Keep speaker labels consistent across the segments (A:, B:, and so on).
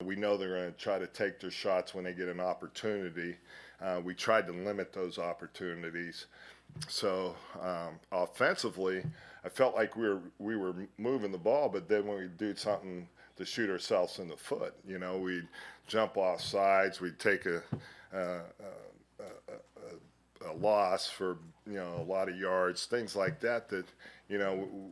A: We know they're going to try to take their shots when they get an opportunity. We tried to limit those opportunities. So offensively, I felt like we were moving the ball, but then when we do something to shoot ourselves in the foot, we'd jump off sides, we'd take a, a loss for a lot of yards, things like that.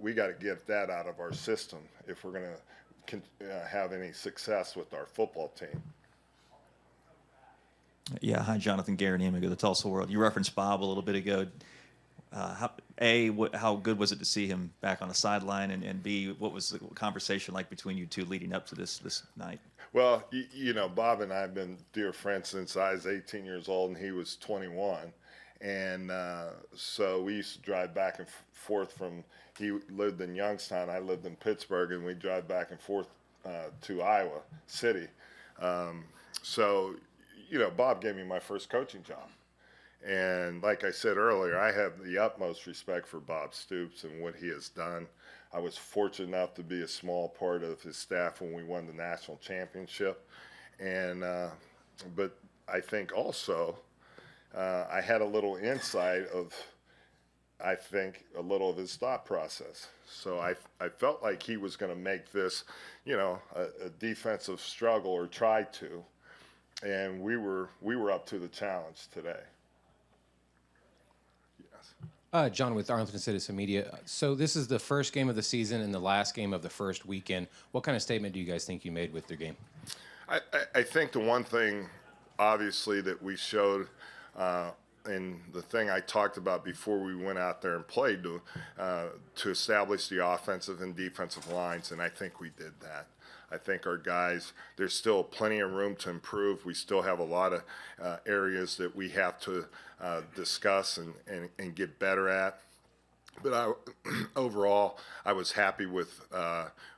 A: We got to get that out of our system if we're going to have any success with our football team.
B: Yeah, hi, Jonathan Garaniemigo, the Tulsa World. You referenced Bob a little bit ago. How good was it to see him back on the sideline, and B, what was the conversation like between you two leading up to this night?
A: Well, Bob and I have been dear friends since I was 18 years old and he was 21. And so we used to drive back and forth he lived in Youngstown, I lived in Pittsburgh, and we drive back and forth to Iowa City. So, Bob gave me my first coaching job. And like I said earlier, I have the utmost respect for Bob Stoops and what he has done. I was fortunate enough to be a small part of his staff when we won the national championship. And but I think also I had a little insight of, I think, a little of his thought process. So I felt like he was going to make this, a defensive struggle, or try to. And we were up to the challenge today.
C: John with Arlington Citizen Media. So this is the first game of the season and the last game of the first weekend. What kind of statement do you guys think you made with your game?
A: I think the one thing, obviously, that we showed, and the thing I talked about before we went out there and played, to establish the offensive and defensive lines, and I think we did that. I think our guys, there's still plenty of room to improve. We still have a lot of areas that we have to discuss and get better at. But overall, I was happy with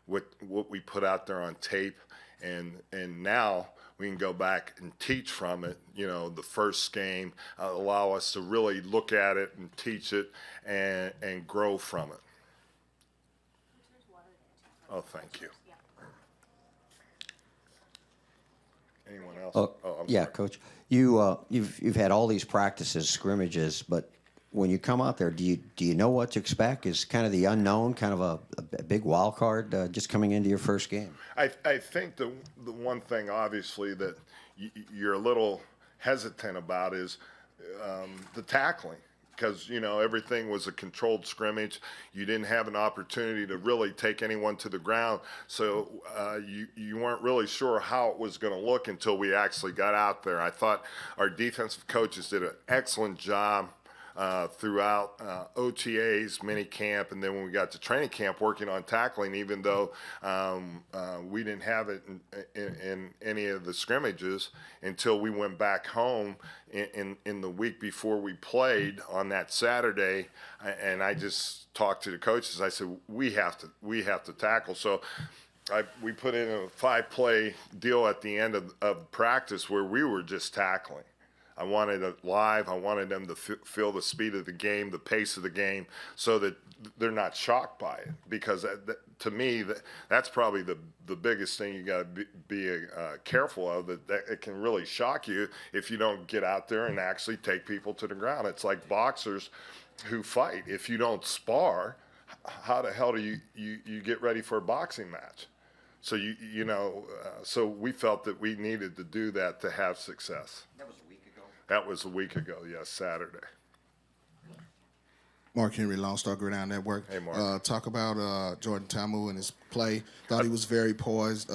A: what we put out there on tape. And now we can go back and teach from it, the first game, allow us to really look at it and teach it and grow from it. Oh, thank you. Anyone else?
D: Yeah, sorry. Coach. You've had all these practices, scrimmages, but when you come out there, do you know what to expect? Is kind of the unknown, kind of a big wild card just coming into your first game?
A: I think the one thing, obviously, that you're a little hesitant about is the tackling. Because, everything was a controlled scrimmage. You didn't have an opportunity to really take anyone to the ground. So you weren't really sure how it was going to look until we actually got out there. I thought our defensive coaches did an excellent job throughout OTAs, mini camp, and then when we got to training camp working on tackling, even though we didn't have it in any of the scrimmages until we went back home in the week before we played on that Saturday. And I just talked to the coaches. I said, we have to tackle. So we put in a 5-play deal at the end of practice where we were just tackling. I wanted it live. I wanted them to feel the speed of the game, the pace of the game, so that they're not shocked by it. Because to me, that's probably the biggest thing you got to be careful of, that it can really shock you if you don't get out there and actually take people to the ground. It's like boxers who fight. If you don't spar, how the hell do you get ready for a boxing match? So so we felt that we needed to do that to have success. That was a week ago, yes, Saturday.
E: Mark Henry, Lone Star Gridiron Network.
A: Hey, Mark.
E: Talk about Jordan Ta'amu and his play. Thought he was very poised.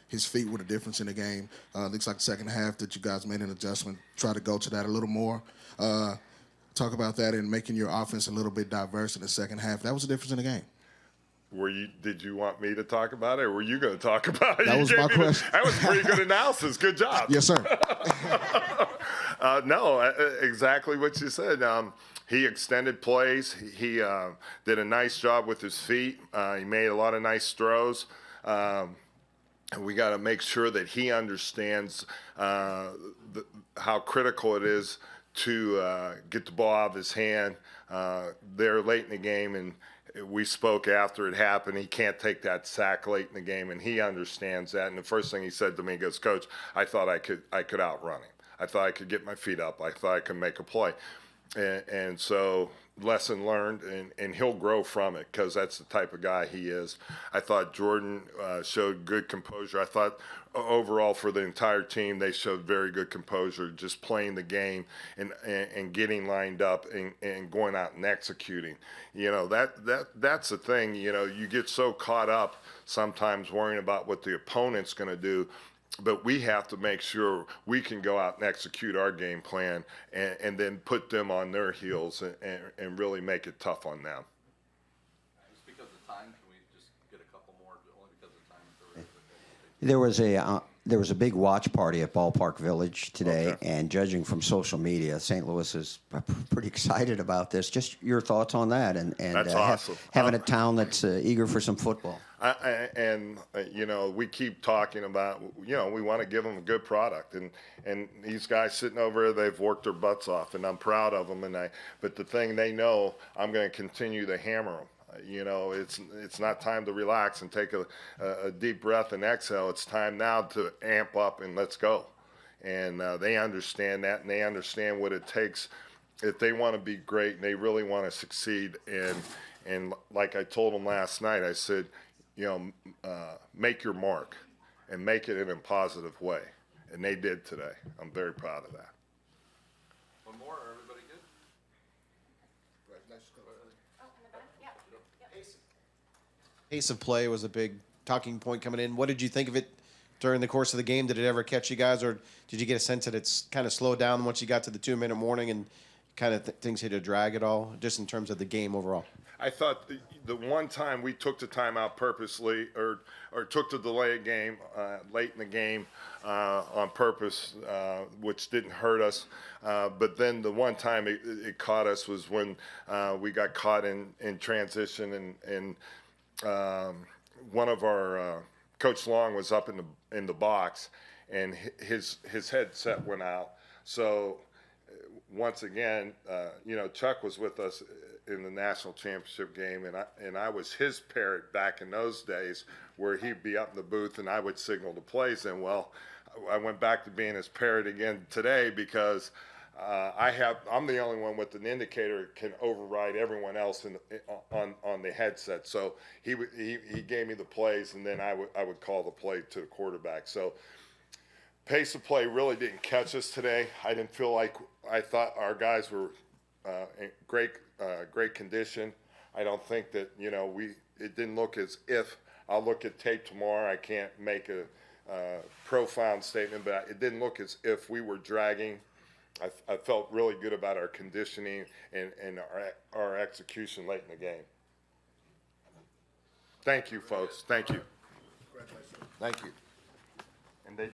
E: His feet were the difference in the game. Looks like the second half that you guys made an adjustment. Try to go to that a little more. Talk about that and making your offense a little bit diverse in the second half. That was the difference in the game.
A: Did you want me to talk about it, or were you going to talk about it?
E: That was my question.
A: That was pretty good analysis. Good job.
E: Yes, sir.
A: No, exactly what you said. He extended plays. He did a nice job with his feet. He made a lot of nice throws. We got to make sure that he understands how critical it is to get the ball out of his hand there late in the game, and we spoke after it happened. He can't take that sack late in the game, and he understands that. And the first thing he said to me, he goes, "Coach, I thought I could outrun him. I thought I could get my feet up. I thought I could make a play." And so lesson learned, and he'll grow from it because that's the type of guy he is. I thought Jordan showed good composure. I thought overall for the entire team they showed very good composure, just playing the game and getting lined up and going out and executing. You know, that's the thing. You know, you get so caught up sometimes worrying about what the opponent's going to do. But we have to make sure we can go out and execute our game plan and then put them on their heels and really make it tough on them.
F: Just because of time, can we just get a couple more, only because of time?
D: There was a big watch party at Ballpark Village today,
A: Okay.
D: and judging from social media, St. Louis is pretty excited about this. Just your thoughts on that, and
A: That's awesome.
D: having a town that's eager for some football.
A: You know, we keep talking about, you know, we want to give them a good product, and these guys sitting over there, they've worked their butts off, and I'm proud of them. But the thing they know, I'm going to continue to hammer them. You know, it's not time to relax and take a deep breath and exhale. It's time now to amp up and let's go. And they understand that, and they understand what it takes if they want to be great and they really want to succeed. And like I told them last night, I said, you know, make your mark and make it in a positive way. And they did today. I'm very proud of that.
F: One more, or everybody good?
G: Pace of play was a big talking point coming in. What did you think of it during the course of the game? Did it ever catch you guys, or did you get a sense that it's kind of slowed down once you got to the 2-minute warning and kind of things hit a drag at all, just in terms of the game overall?
A: I thought the one time we took the timeout purposely, or took the delay game late in the game on purpose, which didn't hurt us. But then the one time it caught us was when we got caught in transition, and one of our Coach Long was up in the box, and his headset went out. So once again, you know, Chuck was with us in the national championship game, and I was his parrot back in those days, where he'd be up in the booth and I would signal the plays. And well, I went back to being his parrot again today because I'm the only one with an indicator can override everyone else on the headset. So he gave me the plays, and then I would call the play to the quarterback. So pace of play really didn't catch us today. I didn't feel like, I thought our guys were in great condition. I don't think that, you know, it didn't look as if, I'll look at tape tomorrow. I can't make a profound statement, but it didn't look as if we were dragging. I felt really good about our conditioning and our execution late in the game. Thank you, folks. Thank you.
G: Thank you.
A: And they